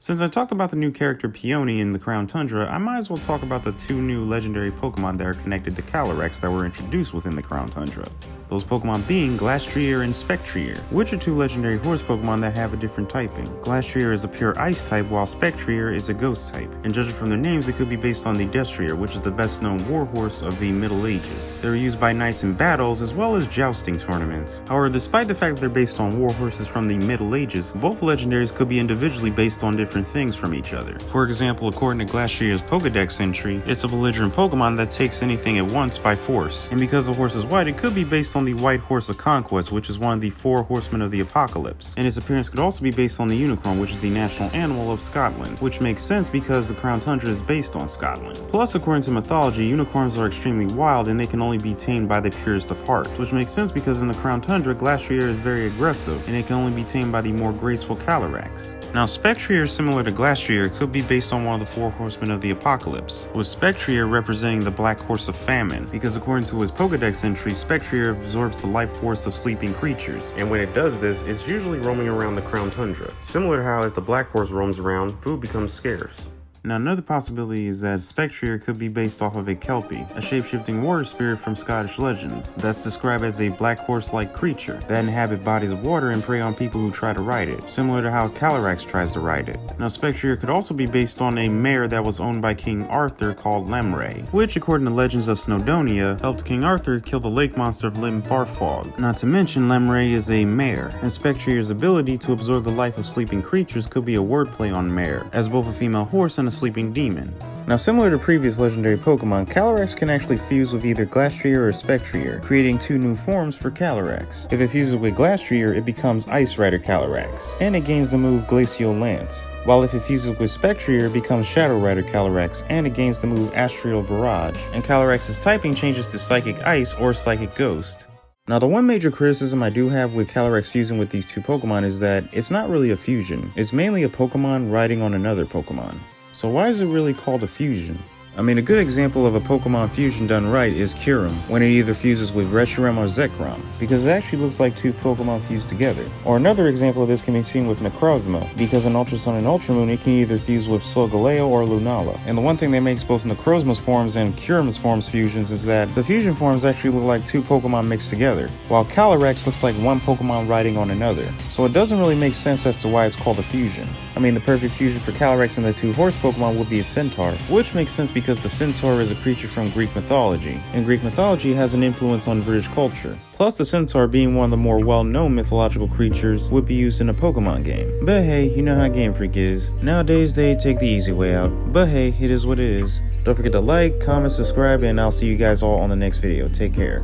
Since I talked about the new character Peony in the Crown Tundra, I might as well talk about the two new legendary Pokemon that are connected to Calyrex that were introduced within the Crown Tundra. Those Pokemon being Glastrier and Spectrier, which are two legendary horse Pokemon that have a different typing. Glastrier is a pure ice type while Spectrier is a ghost type, and judging from their names they could be based on the Destrier, which is the best known warhorse of the Middle Ages. They were used by knights in battles as well as jousting tournaments. However, despite the fact that they're based on warhorses from the Middle Ages, both legendaries could be individually based on different things from each other. For example, according to Glastrier's Pokedex entry, it's a belligerent Pokemon that takes anything at once by force, and because the horse is white, it could be based on the White Horse of Conquest, which is one of the 4 horsemen of the apocalypse, and its appearance could also be based on the unicorn, which is the national animal of Scotland, which makes sense because the Crown Tundra is based on Scotland. Plus, according to mythology, unicorns are extremely wild and they can only be tamed by the purest of heart, which makes sense because in the Crown Tundra, Glastrier is very aggressive and it can only be tamed by the more graceful Calyrex. Now, Spectrier, similar to Glastrier, could be based on one of the 4 horsemen of the apocalypse, with Spectrier representing the black horse of famine, because according to his Pokedex entry, Spectrier absorbs the life force of sleeping creatures, and when it does this, it's usually roaming around the Crown Tundra, similar to how if the black horse roams around, food becomes scarce. Now, another possibility is that Spectrier could be based off of a Kelpie, a shape-shifting water spirit from Scottish legends, that's described as a black horse-like creature that inhabit bodies of water and prey on people who try to ride it, similar to how Calyrex tries to ride it. Now, Spectrier could also be based on a mare that was owned by King Arthur called Lemray, which, according to legends of Snowdonia, helped King Arthur kill the lake monster of Limbarfog. Not to mention, Lemray is a mare, and Spectrier's ability to absorb the life of sleeping creatures could be a wordplay on mare, as both a female horse and a sleeping demon. Now, similar to previous legendary Pokemon, Calyrex can actually fuse with either Glastrier or Spectrier, creating 2 new forms for Calyrex. If it fuses with Glastrier, it becomes Ice Rider Calyrex, and it gains the move Glacial Lance, while if it fuses with Spectrier, it becomes Shadow Rider Calyrex, and it gains the move Astral Barrage, and Calyrex's typing changes to Psychic Ice or Psychic Ghost. Now, the one major criticism I do have with Calyrex fusing with these 2 Pokemon is that it's not really a fusion. It's mainly a Pokemon riding on another Pokemon. So why is it really called a fusion? I mean, a good example of a Pokemon fusion done right is Kyurem, when it either fuses with Reshiram or Zekrom, because it actually looks like 2 Pokemon fused together. Or another example of this can be seen with Necrozma, because in Ultra Sun and Ultra Moon it can either fuse with Solgaleo or Lunala. And the one thing that makes both Necrozma's forms and Kyurem's forms fusions is that the fusion forms actually look like 2 Pokemon mixed together, while Calyrex looks like 1 Pokemon riding on another. So it doesn't really make sense as to why it's called a fusion. I mean, the perfect fusion for Calyrex and the 2 horse Pokemon would be a Centaur, which makes sense because the Centaur is a creature from Greek mythology, and Greek mythology has an influence on British culture. Plus, the Centaur, being one of the more well-known mythological creatures, would be used in a Pokemon game. But hey, you know how Game Freak is. Nowadays, they take the easy way out. But hey, it is what it is. Don't forget to like, comment, subscribe, and I'll see you guys all on the next video. Take care.